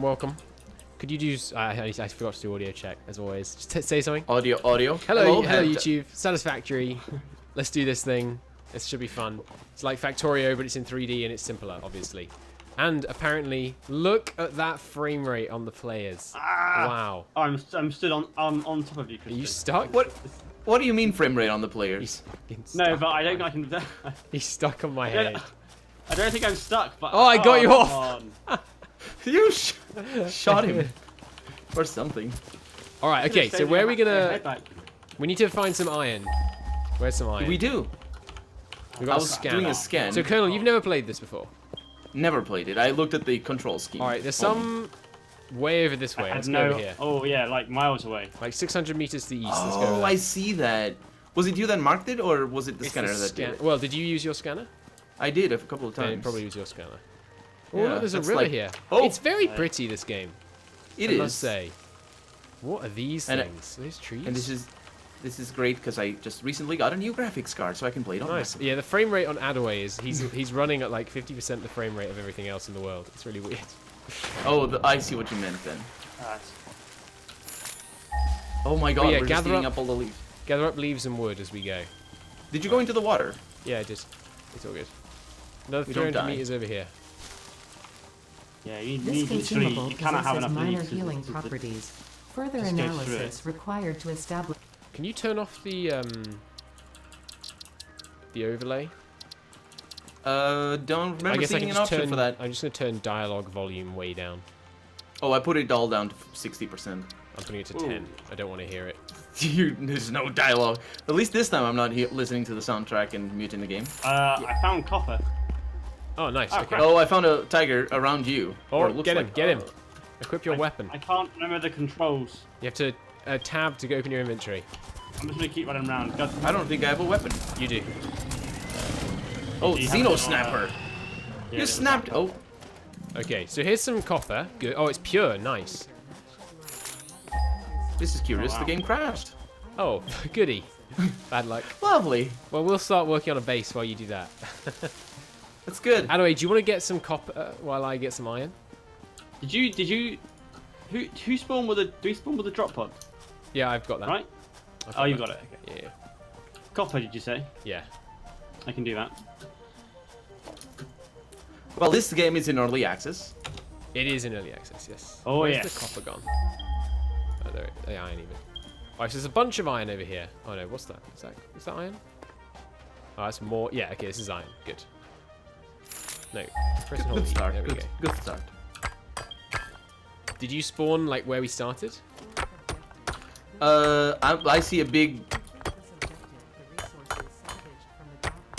welcome. Could you do... I forgot to do audio check, as always. Just say something. Audio. Hello, YouTube. Satisfactory. Let's do this thing. This should be fun. It's like Factorio, but it's in 3D and it's simpler, obviously. And apparently, look at that frame rate on the players. Wow. I'm stood on top of you, Christian. Are you stuck? What do you mean frame rate on the players? No, but I don't think I can... He's stuck on my head. I don't think I'm stuck, but... Oh, I got you off! You shot him. Or something. Alright, okay, so where are we gonna... We need to find some iron. Where's some iron? We do. We got I was doing a scan. So, Colonel, you've never played this before? Never played it. I looked at the control scheme. Alright, there's some way over this way. Let's go over here. Oh, yeah, like miles away. Like 600 meters to the east. Let's go Oh, over I see that. Was it you that marked it, or was it the scanner that did it? Well, did you use your scanner? I did a couple of Then times. probably use your scanner. Oh, Yeah, look, there's a that's river like- here. Oh! It's very pretty, this game. It I is. must say. What are these things? Are these trees? And this is great because I just recently got a new graphics card, so I can play it on Nice. my... Yeah, the frame rate on Addaway is he's running at like 50% the frame rate of everything else in the world. It's really weird. Oh, I see what you meant then. Alright. Oh my god, yeah, we're just eating up all the leaves. Gather up leaves and wood as we go. Did you go into the water? Yeah, I did. It's all good. Another We don't 300 die. meters over here. Yeah, you This need literally... consumable You cannot have possesses enough minor leaves. healing properties. Further just go through analysis required to establish. Can you turn off the overlay? Don't I remember guess I seeing can an just option turn. for that. I'm just gonna turn dialogue volume way down. Oh, I put it all down to 60%. I'm putting it to Ooh. 10. I don't want to hear it. There's no dialogue. At least this time I'm not listening to the soundtrack and muting the game. I found copper. Oh, nice. Oh, Okay. crap. Oh, I found a tiger around you. Oh, Or it looks get him! like- Get him! Equip your weapon. I can't remember the controls. You have to tab to open your inventory. I'm just gonna keep running around. God, I don't think I have a weapon. You do. Oh, you have Xeno it, Snapper. yeah, You snapped. Oh, Okay, so here's some copper. Good. Oh, it's pure. Nice. this is curious. Oh, wow. The game crashed. Oh, goody. Bad luck. Lovely. Well, we'll start working on a base while you do that. That's good. Anyway, do you want to get some copper while I get some iron? Did you? Who spawned with a? Do we spawn with a drop pod? Yeah, I've got that. Right. I've Oh, you that. got it. Okay. Yeah. Copper, did you say? Yeah. I can do that. Well, this game is in early access. It is in early access, yes. Oh, Where's yes. the copper gone? Oh, there, the iron even. Alright, so there's a bunch of iron over here. Oh no, what's that? Is that iron? Oh, that's more. Yeah, okay, this is iron. Good. No, press and hold Good E. start. There we Good, go. good start. Did you spawn like where we started? I see a big.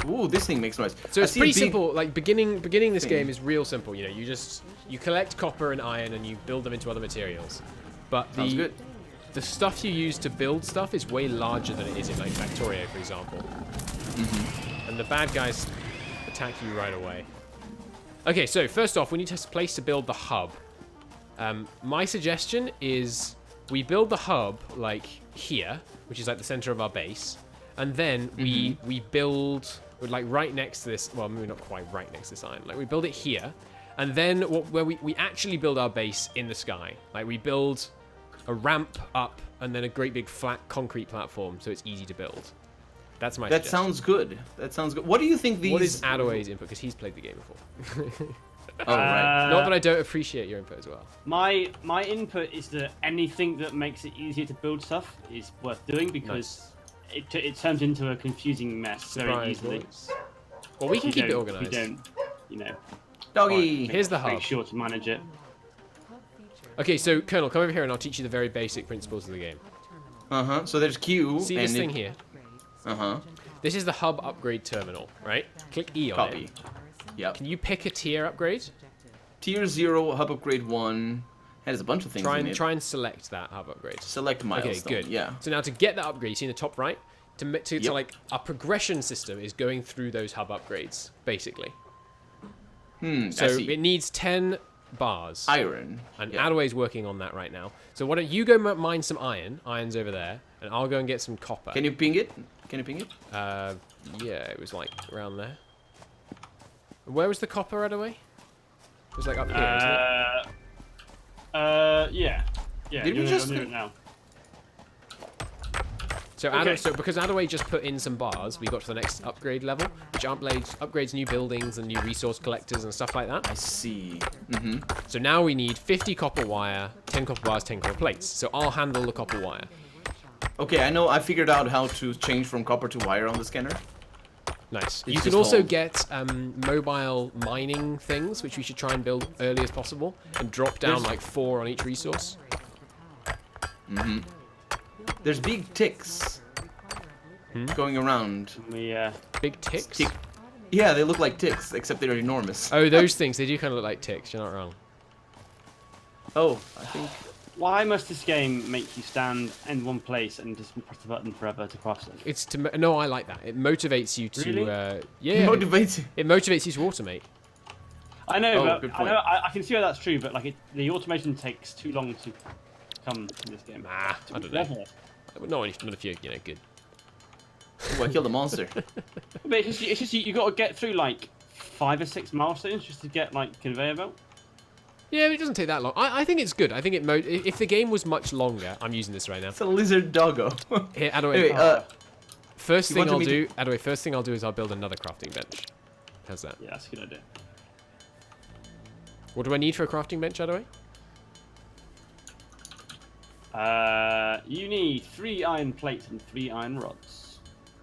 Ooh, this thing makes noise. So I it's see a pretty big simple. Like beginning this thing. game is real simple. You know, you collect copper and iron and you build them into other materials. But Sounds good. the stuff you use to build stuff is way larger than it is in like Factorio, for example. And the bad guys attack you right away. Okay, so first off, we need a place to build the hub. My suggestion is we build the hub like here, which is like the center of our base, and then we build like right next to this. Well, maybe not quite right next to this iron. Like we build it here, and then where we actually build our base in the sky. Like we build a ramp up and then a great big flat concrete platform, so it's easy to build. That's my That suggestion. sounds good. That sounds good. What do you think these? What is Addaway's input? Because he's played the game before. Oh right. Not that I don't appreciate your input as well. My input is that anything that makes it easier to build stuff is worth doing because it turns into a confusing mess very Surprise easily. boys. Well, we can If you keep it don't- organized. If you don't, you know, Doggy. Here's the make hub. sure to manage it. Okay, so Colonel, come over here and I'll teach you the very basic principles of the game. So there's Q. See and this thing here? This is the hub upgrade terminal, right? Click E on Copy. it. Yep. Can you pick a tier upgrade? Tier 0, hub upgrade 1. Has a bunch of things in it. Try and select that hub upgrade. Select milestone. Okay, good. Yeah. So now to get that upgrade, you see in the top right, to like our progression system is going through those hub upgrades, basically. I So see. it needs 10 bars. Iron. And Yeah. Addaway's working on that right now. So why don't you go mine some iron? Iron's over there. And I'll go and get some copper. Can you ping it? Can you ping it? Yeah, it was like around there. Where was the copper, Addaway? It was like up here, wasn't it? Yeah. Did we just- do it now? So, Okay. so because Addaway just put in some bars, we got to the next upgrade level, which upgrades new buildings and new resource collectors and stuff like that. I see. So now we need 50 copper wire, 10 copper bars, 10 copper plates. So I'll handle the copper wire. Okay, I know. I figured out how to change from copper to wire on the scanner. Nice. It's You can just also called- get mobile mining things, which we should try and build early as possible, and drop down There's- like 4 on each resource. There's big ticks going around. Big ticks. Tick. Yeah, they look like ticks, except they're enormous. Oh, those things, they do kind of look like ticks, you're not wrong. Oh, I think. Why must this game make you stand in one place and just press the button forever to cross it? It's to no, I like that. It motivates you to Really? yeah. Motivates you. It motivates you to automate. I know, Oh, but good I, point. know I can see how that's true, but like the automation takes too long to come in this game. Nah, I don't know. Level. Not if you're good. Oh, I killed a monster. But it's just you got to get through like 5 or 6 milestones just to get like conveyor belt. Yeah, but it doesn't take that long. I think it's good. I think if the game was much longer, I'm using this right now. It's a lizard doggo. Here, Addaway, Anyway, first you thing wanted I'll me to- do, Addaway, first thing I'll do is I'll build another crafting bench. How's that? Yeah, that's a good idea. What do I need for a crafting bench, Addaway? You need 3 iron plates and 3 iron rods.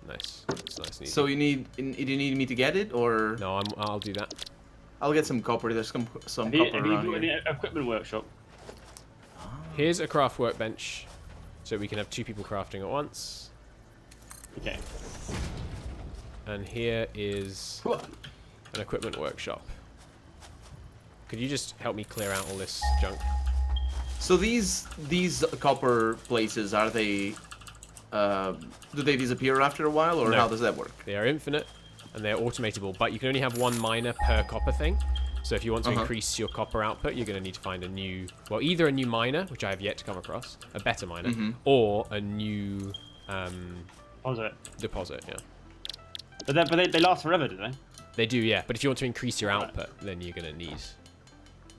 Nice. That's nice and easy. so you need me to get it, or No, I'll do that. I'll get some copper. There's some Have you, copper have you around got any here. equipment workshop? Here's a craft workbench, so we can have 2 people crafting at once. Okay. And here is an equipment workshop. Could you just help me clear out all this junk? So these copper places, are they? Do they disappear after a while, or No. how does that work? They are infinite, and they're automatable, but you can only have 1 miner per copper thing. So if you want to increase your copper output, you're going to need to find a new, well, either a new miner, which I have yet to come across, a better miner, or a new Deposit. deposit, yeah. But they last forever, do they? They do, yeah, but if you want to increase your output, then you're going to need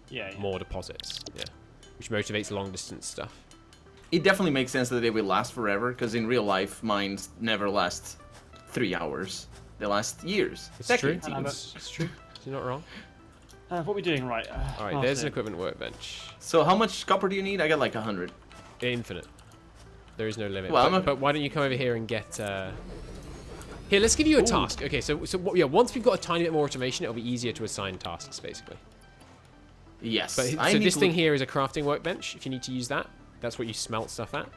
Yeah. more deposits, yeah. Which motivates long distance stuff. It definitely makes sense that they will last forever, because in real life, mines never last 3 hours. They last years. It's decades true. even. It's true. You're not wrong. What are we doing right? All right, there's an equipment workbench. So how much copper do you need? I got like 100. Infinite. There is no limit. Well, but why don't you come over here and get... Here, let's give you a task. Okay, yeah, once we've got a tiny bit more automation, it'll be easier to assign tasks, basically. Yes. But I so need this to thing look- here is a crafting workbench, if you need to use that. That's what you smelt stuff at.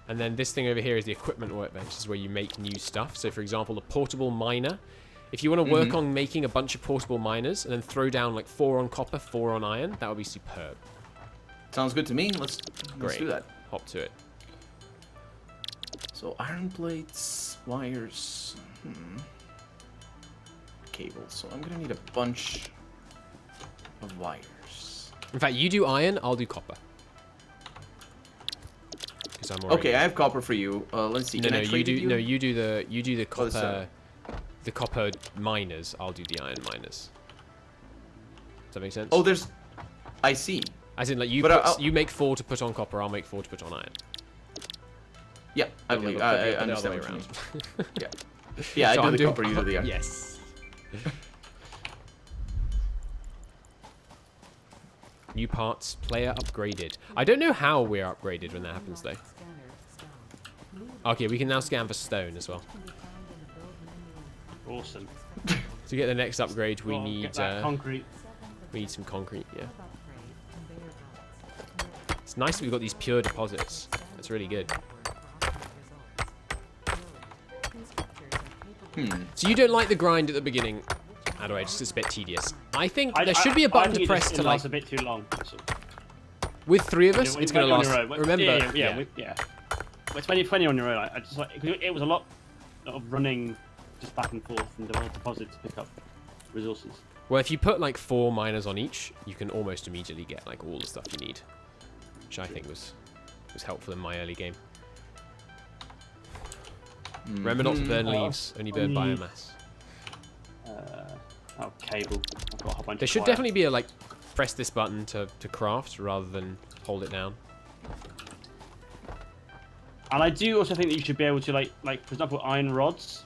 And then this thing over here is the equipment workbench, is where you make new stuff. So for example, a portable miner. If you want to work on making a bunch of portable miners and then throw down like 4 on copper, 4 on iron, that would be superb. Sounds good to me. Let's Great. do that. Hop to it. So iron plates, wires, cables. So I'm gonna need a bunch of wires. In fact, you do iron, I'll do copper. Because I'm already... Okay, I have copper for you. Let's see. No, Can no, I you trade do. with you? No, you do the Oh, sorry. copper. The copper miners. I'll do the iron miners. Does that make sense? Oh, there's. I see. As in, like you, But I'll- you make 4 to put on copper. I'll make 4 to put on iron. Yeah, I Put the believe. other- I put the other understand way what you around. mean. Yeah. Yeah, So I I'm do the doing copper. You do the iron. Yes. New parts. Player upgraded. I don't know how we're upgraded when that happens though. Okay, we can now scan for stone as well. Awesome. To get the next upgrade, we Well, need get that concrete. we need some concrete. Yeah. It's nice that we've got these pure deposits. That's really good. So you don't like the grind at the beginning? How do I? Just it's a bit tedious. I think there should be a button to press to like. Lasts a bit too long. That's all. With 3 of us, When it's you're going to on last. your own. Remember? Yeah. But when you're 20 on your own, I just like it was a lot of running just back and forth and deposit to pick up resources. Well, if you put like 4 miners on each, you can almost immediately get like all the stuff you need, which I think was helpful in my early game. Remember not to burn leaves, only burn biomass. Oh, cable. I've got a whole bunch There of should wire. definitely be a like press this button to craft rather than hold it down. And I do also think that you should be able to like for example iron rods.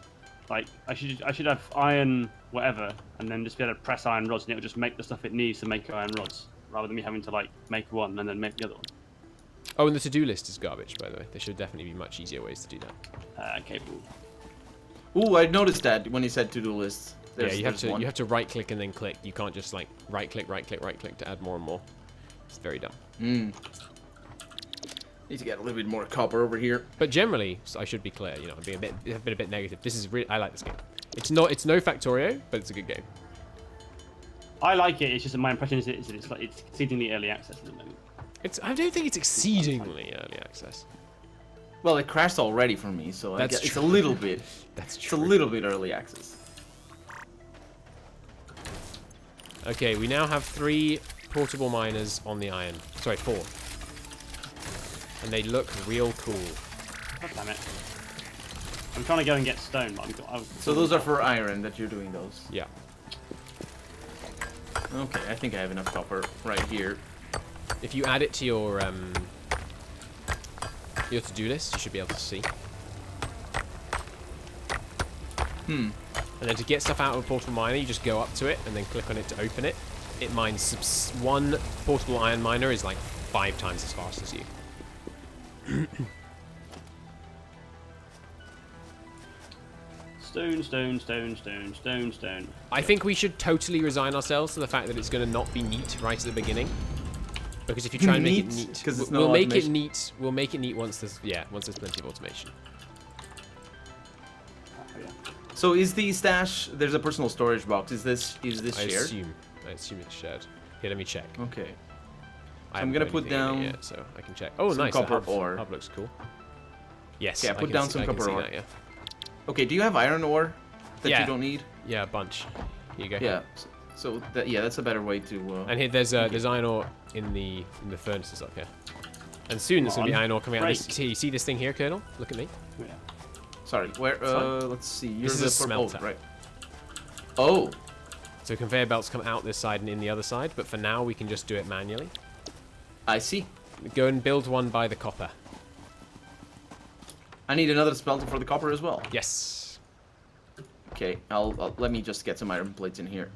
Like I should have iron whatever, and then just be able to press iron rods, and it'll just make the stuff it needs to make iron rods, rather than me having to like make one and then make the other one. Oh, and the to-do list is garbage, by the way. There should definitely be much easier ways to do that. Okay, cool. Ooh, I noticed that when you said to-do list. Yeah, you have to right click and then click. You can't just like right click to add more and more. It's very dumb. Need to get a little bit more copper over here. But generally, I should be clear. You know, I've been a bit negative. This is I like this game. It's no Factorio, but it's a good game. I like it. It's just that my impression is that it's exceedingly early access at the moment. I don't think it's exceedingly early access. Well, it crashed already for me, so I guess it's a true. little bit. That's It's true. a little bit early access. Okay, we now have 3 portable miners on the iron. Sorry, 4. And they look real cool. God damn it! I'm trying to go and get stone, but So those are for iron that you're doing those. Yeah. Okay, I think I have enough copper right here. If you add it to your to-do list, you should be able to see. And then to get stuff out of a portable miner, you just go up to it and then click on it to open it. It mines one portable iron miner is like 5 times as fast as you. Stone. I think we should totally resign ourselves to the fact that it's going to not be neat right at the beginning. Because if you try and make it Neat? neat, 'Cause it's we'll no make it automation. neat. We'll make it neat once there's plenty of automation. So is the stash? There's a personal storage box. Is this I shared? assume it's shared. Here, let me check. Okay. I I'm haven't gonna got put anything in it down yet, so I can check. Oh, some nice. copper the ore. hub looks cool. Yes. Yeah, put I down can some see, I can copper see ore. that, yeah. Okay. Do you have iron ore that Yeah. you don't need? Yeah, a bunch. Here you go. Yeah. So that's a better way to. And here there's iron ore in the furnaces up here. And soon there's gonna be Come on. iron ore coming out. Break. See, you see this thing here, Colonel? Look at me. Yeah. Sorry. Where? fine. Let's see. You're This is the a purple, smelter. right? Oh. So conveyor belts come out this side and in the other side, but for now we can just do it manually. I see. Go and build one by the copper. I need another smelter for the copper as well. Yes. Okay. I'll let me just get some iron plates in here.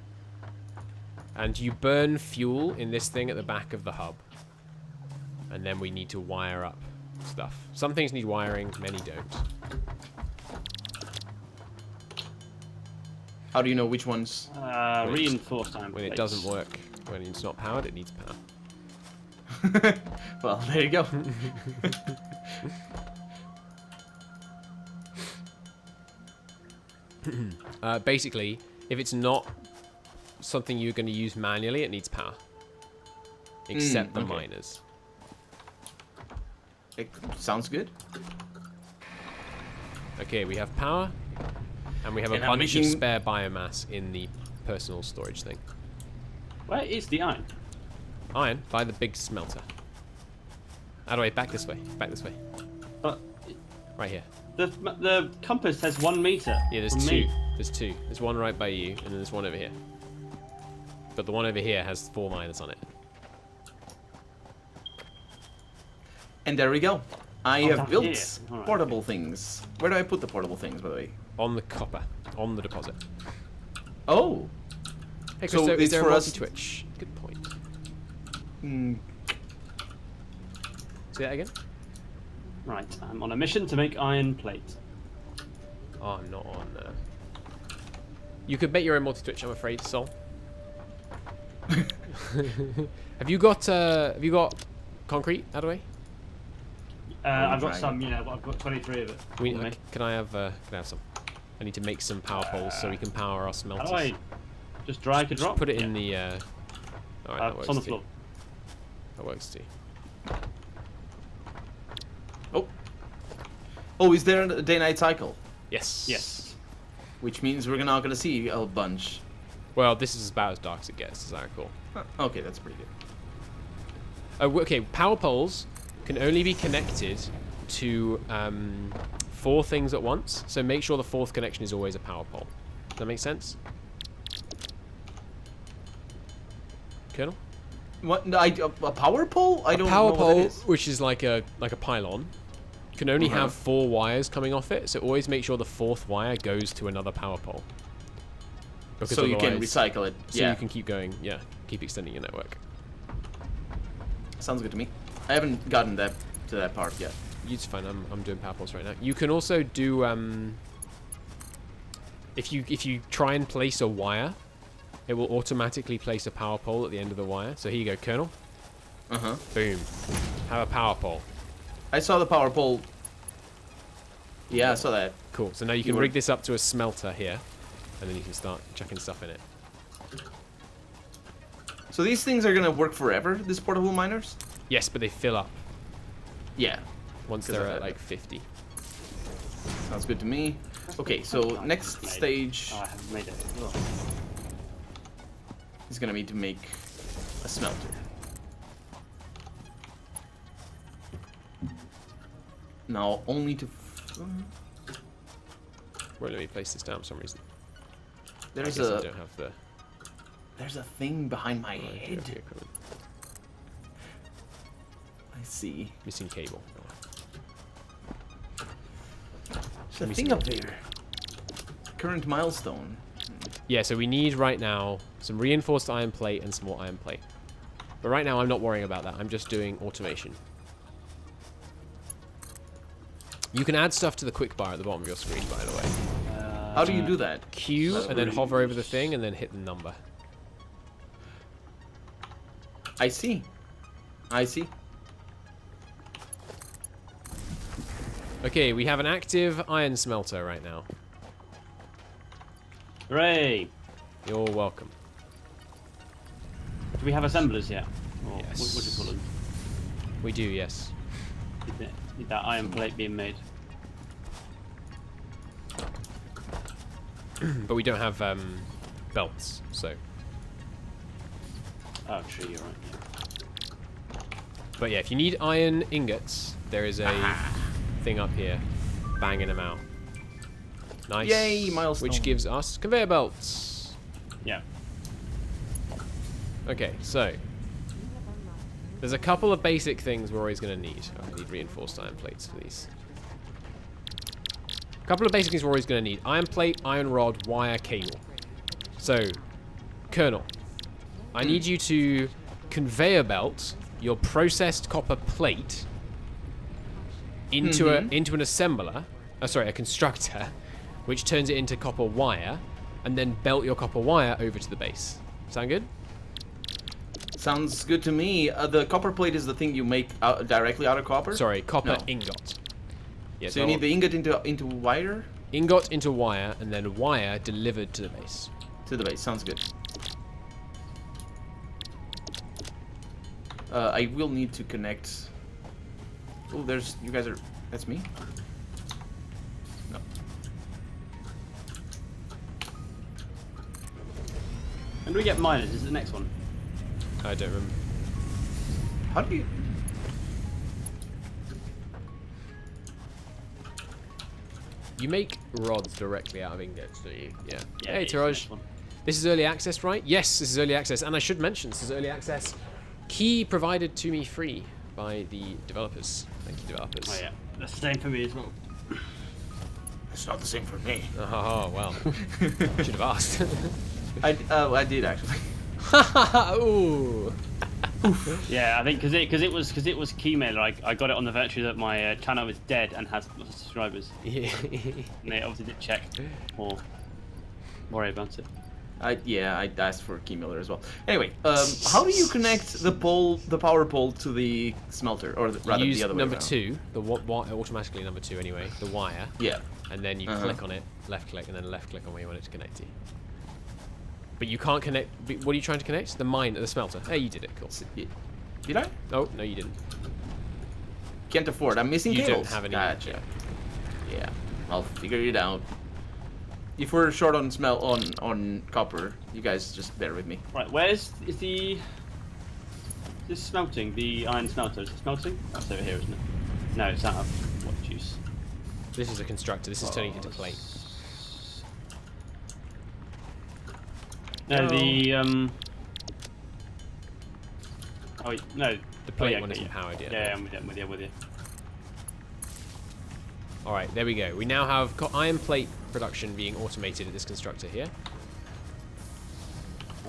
And you burn fuel in this thing at the back of the hub. And then we need to wire up stuff. Some things need wiring, many don't. How do you know which ones? Reinforced iron When it plates. doesn't work, when it's not powered, it needs power. Well, there you go. Basically, if it's not something you're going to use manually, it needs power. Except the okay. miners. It sounds good. Okay, we have power. And we have a And I'm bunch of making- spare biomass in the personal storage thing. Where is the iron? Iron, by the big smelter. Addaway, back this way. Back this way. But Right here. the compass says 1 meter. Yeah, there's from 2. me. There's 2. There's one right by you, and then there's one over here. But the one over here has 4 miners on it. And there we go. I Oh, have down built here. Alright, portable things. Where do I put the portable things, by the way? On the copper. On the deposit. Oh. Hey, So Christo, is it's there a for us- multi-twitch? Good point. Mm, Say that again? Right, I'm on a mission to make iron plate. Oh, I'm not on there. You could bet your own multi-twitch, I'm afraid, Sol. Have you got concrete, Addaway? I've got trying some, I've got 23 of it. We, on me. can I have some? I need to make some power poles so we can power our smelters. How do I just drag a Just drop? put it in the. Alright, that it's on the works too. floor. That works too. Oh, is there a day-night cycle? Yes. Yes. Which means we're not gonna see a bunch. Well, this is about as dark as it gets, as I recall. Okay, that's pretty good. Okay, power poles can only be connected to 4 things at once. So make sure the 4th connection is always a power pole. Does that make sense? Colonel? What? No, a power pole? I don't Power know what pole, that is. which is like a pylon, can only Uh-huh. have 4 wires coming off it. So always make sure the 4th wire goes to another power pole. Because So you can otherwise- recycle it. So Yeah. you can keep going. Yeah, keep extending your network. Sounds good to me. I haven't gotten to that part yet. It's fine. I'm doing power poles right now. You can also do if you try and place a wire, it will automatically place a power pole at the end of the wire. So here you go, Colonel. Uh-huh. Boom. Have a power pole. I saw the power pole. Yeah, I saw that. Cool. So now you can rig this up to a smelter here, and then you can start chucking stuff in it. So these things are gonna work forever, these portable miners? Yes, but they fill up Yeah. once 'Cause they're of at that. like 50. Sounds good to me. Okay, so next stage Oh, I haven't made it. Oh. is gonna be to make a smelter. Now only to... Won't let me place this down for some reason. There's I guess I a don't have the there's a thing behind my right, head. the equipment. I see. Missing cable. There's a thing up there. Current milestone. Yeah, so we need right now some reinforced iron plate and some more iron plate. But right now I'm not worrying about that. I'm just doing automation. You can add stuff to the quick bar at the bottom of your screen, by the way. How do you do that? Q and then hover over the thing and then hit the number. I see. I see. Okay, we have an active iron smelter right now. Hooray! You're welcome. Do we have assemblers yet? Or Yes. what do you call them? We do, yes. Need that iron plate being made. But we don't have belts, so. Oh, true, you're right. Yeah. But yeah, if you need iron ingots, there is a thing up here, banging them out. Nice. Yay, milestone. Which gives us conveyor belts. Yeah. Okay, so there's a couple of basic things we're always going to need. Oh, I need reinforced iron plates for these. A couple of basic things we're always going to need: iron plate, iron rod, wire, cable. So, Colonel, I need you to conveyor belt your processed copper plate into an assembler. Sorry, a constructor, which turns it into copper wire, and then belt your copper wire over to the base. Sound good? Sounds good to me. The copper plate is the thing you make directly out of copper? Sorry, copper No. ingot. Yeah, So you need the ingot into wire? ingot into wire, and then wire delivered to the base. To the base. Sounds good. I will need to connect... Oh, there's... You guys are... That's me? No. When do we get miners? Is it the next one? I don't remember. How do you... You make rods directly out of ingots, don't you? Yeah. Yeah, Hey, it's the Taraj. next one. This is early access, right? Yes, this is early access. And I should mention, this is early access. Key provided to me free by the developers. Thank you, developers. Oh yeah, that's the same for me as well. It's not the same for me. Oh, well. Should have asked. I did actually. Ooh. Yeah, I think because it was Keymailer. I got it on the virtue that my channel was dead and has lots of subscribers, Yeah. and they obviously did check or worry about it. I asked for Key Miller as well. Anyway, how do you connect the power pole to the smelter, or rather Use the other way number around? 2, the automatically number 2 anyway, the wire, Yeah. and then you Uh-huh. click on it, left click, and then left click on where you want it to connect to. But you can't connect. What are you trying to connect? The smelter. Hey, you did it. Cool. Did I? Oh no, you didn't. Can't afford. I'm missing You don't cables. have any- Gotcha. Yeah, I'll figure it out. If we're short on on copper, you guys just bear with me. Right, where's is the this smelting? The iron smelter is it smelting? That's over here, isn't it? No, it's out of what juice? This is a constructor. This is turning it into plate. No, the Oh wait, no. The plate yeah, one okay, isn't powered yet. Yeah, I'm with you. All right, there we go. We now have iron plate production being automated at this constructor here.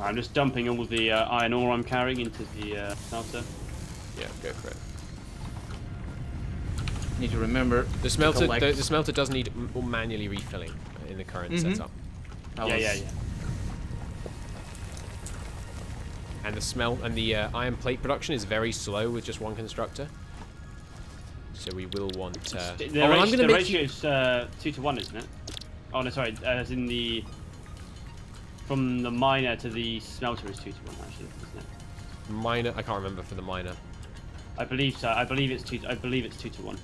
I'm just dumping all the iron ore I'm carrying into the smelter. Yeah, go for it. Need to remember. The smelter does need manually refilling in the current setup. Yeah. And the iron plate production is very slow with just one constructor. So we will want. The the ratio is 2 to 1, isn't it? Oh no, sorry. As in from the miner to the smelter is 2 to 1, actually, isn't it? Miner, I can't remember for the miner. I believe so. I believe it's 2 to 1.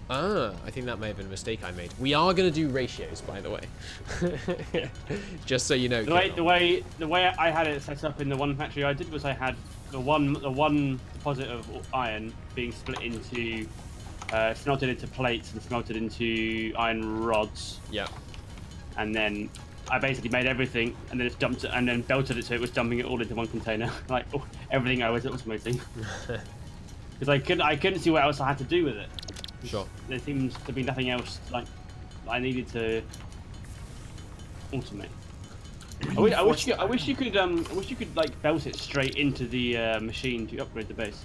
Ah, I think that may have been a mistake I made. We are going to do ratios, by the way. Just so you know. The way I had it set up in the one factory I did was I had the one deposit of iron being split into smelted into plates and smelted into iron rods. Yeah. And then I basically made everything and then it's dumped it and then belted it so it was dumping it all into one container. Like everything I was automating. Because I couldn't see what else I had to do with it. Sure. There seems to be nothing else like I needed to automate. I wish you could like belt it straight into the machine to upgrade the base.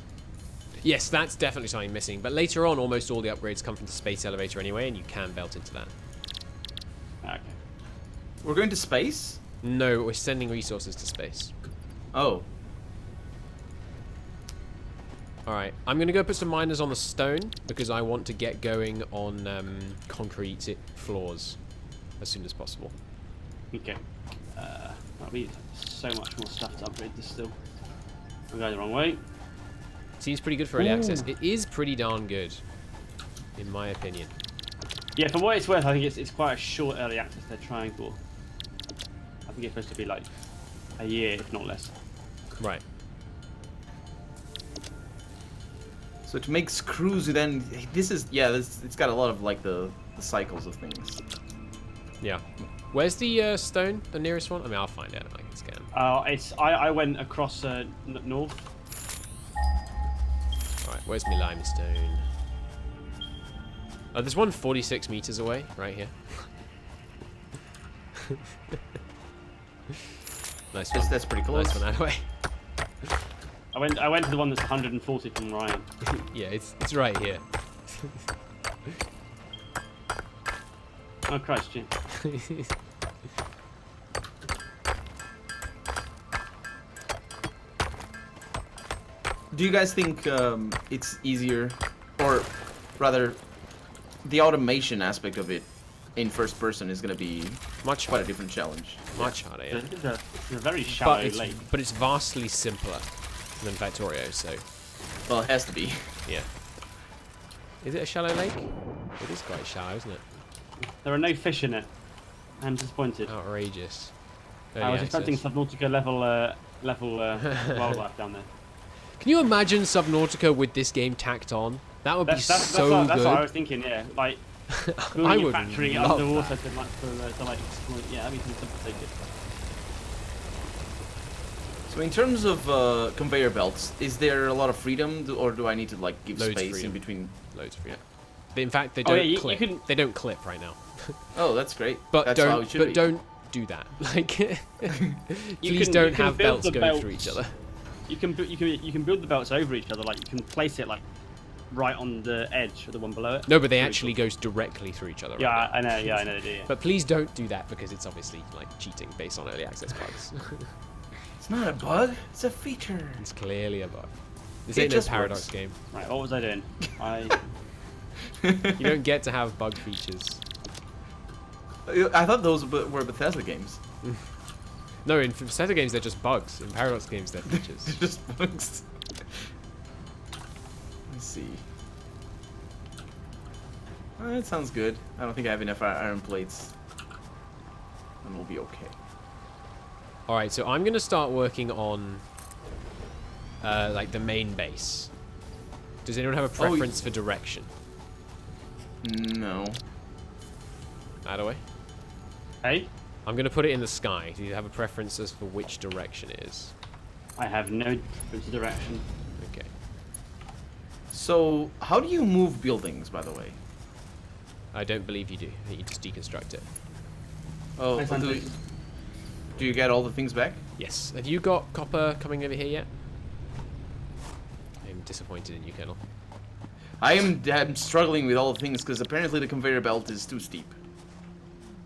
Yes, that's definitely something missing. But later on, almost all the upgrades come from the space elevator anyway, and you can belt into that. Okay. We're going to space? No, we're sending resources to space. Oh. Alright, I'm going to go put some miners on the stone because I want to get going on concrete floors as soon as possible. Okay. We need so much more stuff to upgrade this still. I'm going the wrong way. Seems pretty good for early access. It is pretty darn good, in my opinion. Yeah, for what it's worth, I think it's quite a short early access they're trying for. I think it's supposed to be like a year, if not less. Right. So to make screws, then it's got a lot of like the cycles of things. Yeah. Where's the stone? The nearest one? I mean, I'll find out if I can scan. I went across north. Alright, where's my limestone? Oh, there's one 46 meters away, right here. Nice one. That's pretty close. Nice one, Addaway. I went to the one that's 140 from Ryan. Yeah, it's right here. Oh Christ, Jim. Do you guys think it's easier, or rather, the automation aspect of it in first person is going to be quite a different challenge? Much harder, yeah. It's a very shallow lake. But it's vastly simpler than Factorio, so... Well, it has to be. Yeah. Is it a shallow lake? It is quite shallow, isn't it? There are no fish in it. I'm disappointed. Outrageous. I was expecting Subnautica level wildlife down there. Can you imagine Subnautica with this game tacked on? That would be so good. That's what I was thinking, yeah. Like, I building a would factory love underwater that. to exploit. Yeah, that'd be something good. So in terms of conveyor belts, is there a lot of freedom, or do I need to like give Loads of space freedom. in between? Loads of freedom. In fact, they don't clip. You can... They don't clip right now. Oh, that's great. But that's how it should be. don't do that. Like, please don't have belts going through each other. You can build the belts over each other. Like you can place it like right on the edge of the one below it. No, but they actually goes directly through each other. Yeah, right I know. Yeah, I know they do. Yeah. But please don't do that because it's obviously like cheating based on early access bugs. It's not a bug. It's a feature. It's clearly a bug. This It ain't no just Paradox works. game. Right, what was I doing? You don't get to have bug features. I thought those were Bethesda games. No, in Bethesda games they're just bugs. In Paradox games they're features. They're just bugs. Let's see. Oh, that sounds good. I don't think I have enough iron plates. And we'll be okay. Alright, so I'm going to start working on like the main base. Does anyone have a preference for direction? No. Addaway? Hey, I'm going to put it in the sky. Do you have a preference as for which direction it is? I have no direction. Okay. So, how do you move buildings, by the way? I don't believe you do. I think you just deconstruct it. Oh, Nice do you get all the things back? Yes. Have you got copper coming over here yet? I'm disappointed in you, Colonel. I'm struggling with all the things because apparently the conveyor belt is too steep.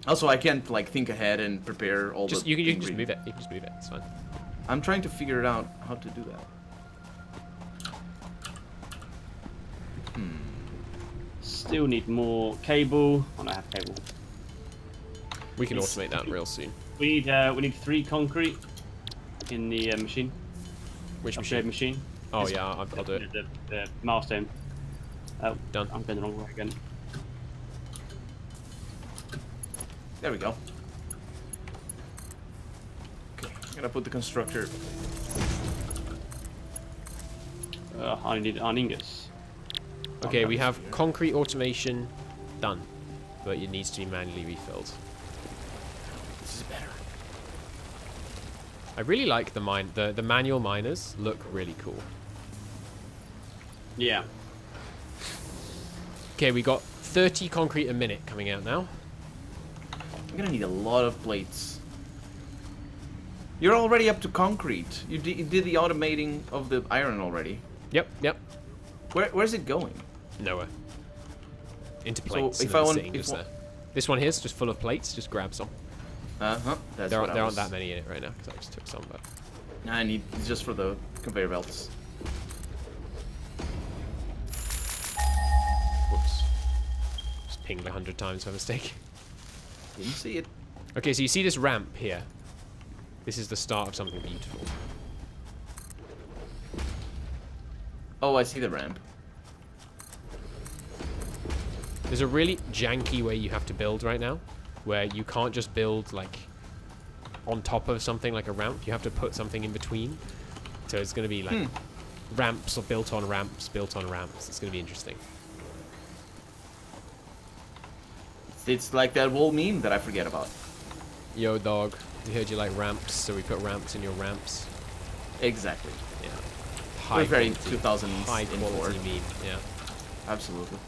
Also, I can't like think ahead and prepare all Just the. you can just move it. You can just move it. It's fine. I'm trying to figure it out how to do that. Still need more cable. Oh, no, I have cable. We can automate that real soon. We need 3 concrete in the machine. Which Upgrade machine? machine. Oh yeah, I'll do it. The milestone. Oh, Done. I'm going the wrong way again. There we go. Okay, I'm gonna put the constructor. I need ingots. Okay, we have concrete automation done, but it needs to be manually refilled. This is better. I really like the manual miners look really cool. Yeah. Okay, we got 30 concrete a minute coming out now. I'm gonna need a lot of plates. You're already up to concrete. You did the automating of the iron already. Yep. Where's it going? Nowhere. Into plates. So if and then I want, sitting just there. This one here's just full of plates. Just grab some. That's There what aren't that many in it right now because I just took some. But I need just for the conveyor belts. whoops, just pinged 100 times by mistake. Didn't see it. Okay, so you see this ramp here. This is the start of something beautiful. Oh, I see the ramp. There's a really janky way you have to build right now, where you can't just build like on top of something like a ramp. You have to put something in between. So it's going to be like ramps or built on ramps, built on ramps. It's going to be interesting. It's like that whole meme that I forget about. Yo, dog. We heard you like ramps, so we put ramps in your ramps. Exactly. Yeah. We're very quality- 2000s high in quality forward. meme. Yeah. Absolutely.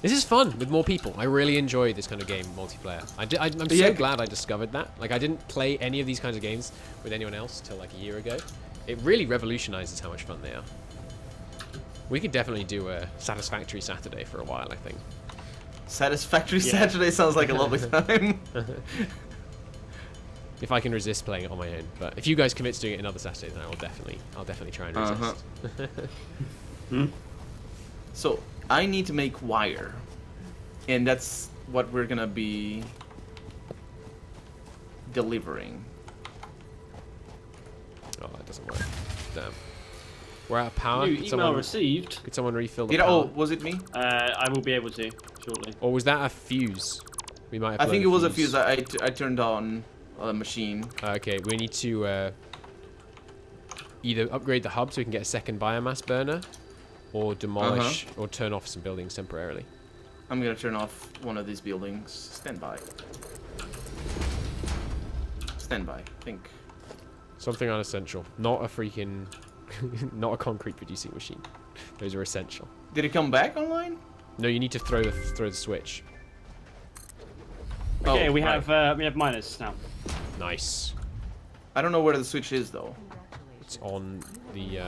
This is fun with more people. I really enjoy this kind of game, multiplayer. I'm so Yeah. glad I discovered that. Like, I didn't play any of these kinds of games with anyone else till like a year ago. It really revolutionizes how much fun they are. We could definitely do a Satisfactory Saturday for a while, I think. Satisfactory Saturday sounds like a lovely time. If I can resist playing it on my own. But if you guys commit to doing it another Saturday, then I'll definitely try and resist. So, I need to make wire. And that's what we're gonna be delivering. Oh, that doesn't work. Damn. We're out of power. New Could email received. Could someone refill the Did power? oh, was it me? I will be able to shortly. Or was that a fuse? We might have I think it blown was a fuse. I turned on a machine. Okay, we need to either upgrade the hub so we can get a second biomass burner, or demolish or turn off some buildings temporarily. I'm gonna turn off one of these buildings. Stand by. Stand by. Think. Something unessential. Not a freaking... not a concrete producing machine. Those are essential. Did it come back online? No, you need to throw the switch. Okay, Oh, we right. have miners now. Nice. I don't know where the switch is though. It's on the...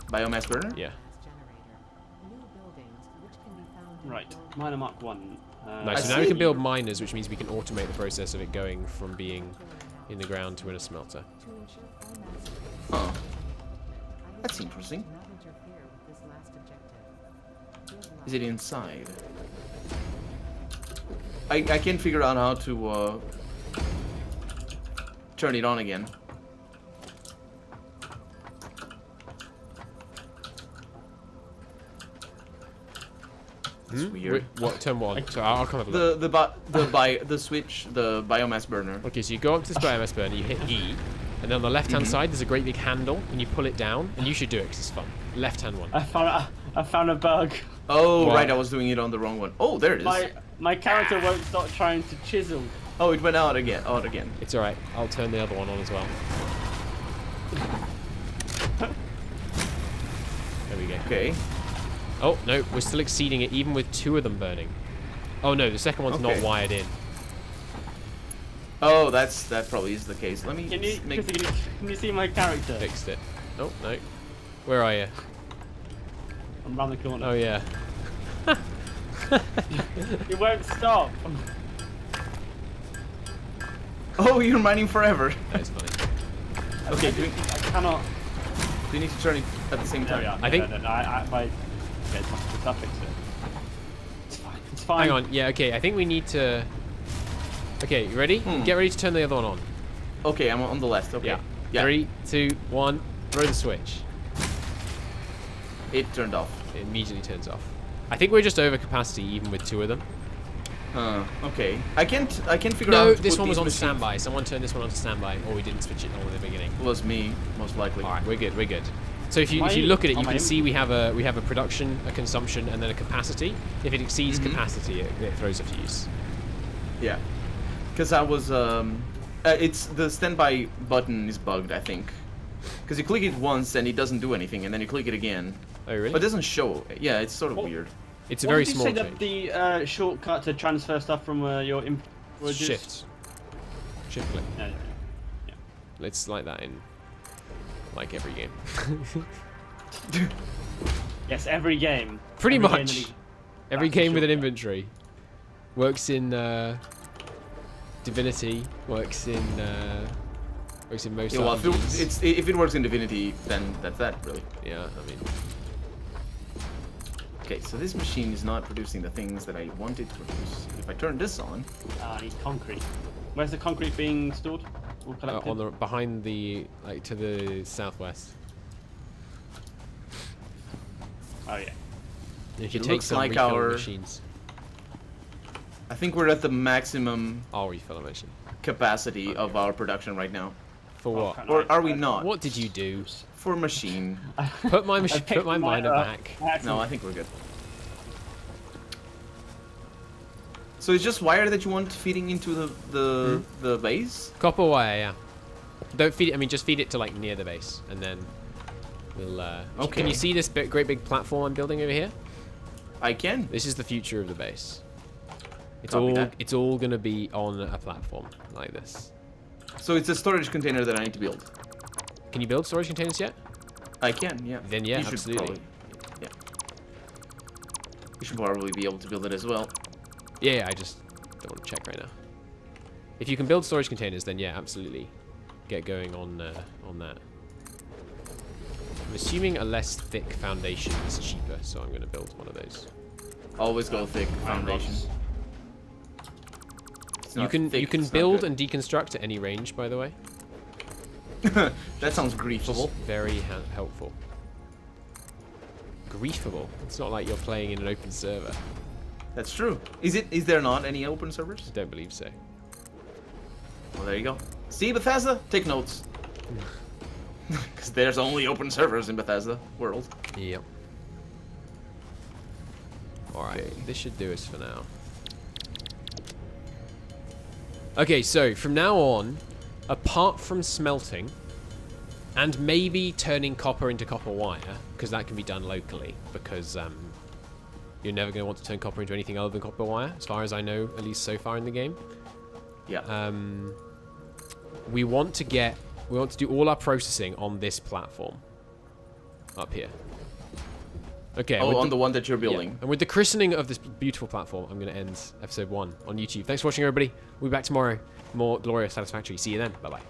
Biomass burner? yeah. Right, miner mark 1. Nice. I So now we see. can build miners, which means we can automate the process of it going from being in the ground to in a smelter. Huh. That's interesting. Is it inside? I can't figure out how to turn it on again. That's weird. What? Turn what on? So I'll come have a look. The switch, the biomass burner. Okay, so you go up to this biomass burner, you hit E, and then on the left-hand side there's a great big handle, and you pull it down, and you should do it because it's fun. Left-hand one. I found a bug. Oh, What? right, I was doing it on the wrong one. Oh, there it is. My character won't stop trying to chisel. Oh, it went out again. Out again. It's alright. I'll turn the other one on as well. Okay. Okay. Oh, no, we're still exceeding it even with 2 of them burning. Oh, no, the second one's not Okay. wired in. Oh, that probably is the case. Let me Can you, make... can you see my character? Fixed it. Oh, no. Where are you? I'm round the corner. Oh, yeah. It won't stop. Oh, you're mining forever. That is funny. Okay, I cannot. do you need to turn it at the same There we time? are. I think- No, okay, it's my fix it. It's fine. It's fine. Hang on. Yeah, okay. I think we need to... Okay, you ready? Get ready to turn the other one on. Okay, I'm on the left. Okay. Yeah. 3, 2, 1. Throw the switch. It turned off. It immediately turns off. I think we're just over capacity even with 2 of them. Okay. I can't figure out. No, how to this put one was these on machines- standby. Someone turned this one on to standby, or we didn't switch it on in the beginning. It was me, most likely. All right, we're good. We're good. So if you look at it, you can see we have a production, a consumption, and then a capacity. If it exceeds capacity, it throws a fuse. Yeah. Because I was it's the standby button is bugged, I think. Because you click it once and it doesn't do anything, and then you click it again, Oh really? but it doesn't show. Yeah, it's sort of What? weird. It's a very small What did you change. say that the shortcut to transfer stuff from your Shift. Shift click. Yeah, yeah, yeah. It's like that in like every game. Yes, every game. Pretty Every game much. that he- Every That's the game with an shortcut. inventory works in Divinity. Works in most Yeah, well, RPGs. if it works in Divinity, then that's that, really. Yeah, I mean, Okay, so this machine is not producing the things that I wanted to produce. If I turn this on, I need concrete. Where's the concrete being stored? All collected? on the behind the to the southwest. Oh yeah. If you It take looks some like refilling our- machines, I think we're at the maximum I'll refill a machine. capacity of our production right now. For Oh, what? crap. Or are we not? What did you do? For machine. Put my I put picked my mine miner up. back. No, I think we're good. So it's just wire that you want feeding into the base? Copper wire, yeah. Don't feed it. I mean, just feed it to like near the base, and then we'll. Okay. Can you see this great big platform I'm building over here? I can. This is the future of the base. It's Copy all that. it's all gonna be on a platform like this. So it's a storage container that I need to build. Can you build storage containers yet? I can, yeah. Then yeah, You should absolutely. probably- yeah. You should probably be able to build it as well. Yeah, I just don't want to check right now. If you can build storage containers, then yeah, absolutely, get going on that. I'm assuming a less thick foundation is cheaper, so I'm going to build one of those. Always go thick foundation. It's You not can thick, it's not build good. and deconstruct at any range, by the way. That sounds griefable. Very helpful. Griefable. It's not like you're playing in an open server. That's true. Is there not any open servers? I don't believe so. Well, there you go. See, Bethesda? Take notes. Because there's only open servers in Bethesda world. Yep. Alright, this should do us for now. Okay, so from now on, apart from smelting, and maybe turning copper into copper wire, because that can be done locally, because you're never going to want to turn copper into anything other than copper wire, as far as I know, at least so far in the game. Yeah. We want to do all our processing on this platform up here. Okay. Oh, with on the one that you're yeah. building. And with the christening of this beautiful platform, I'm going to end episode 1 on YouTube. Thanks for watching, everybody. We'll be back tomorrow. More glorious Satisfactory. See you then. Bye-bye.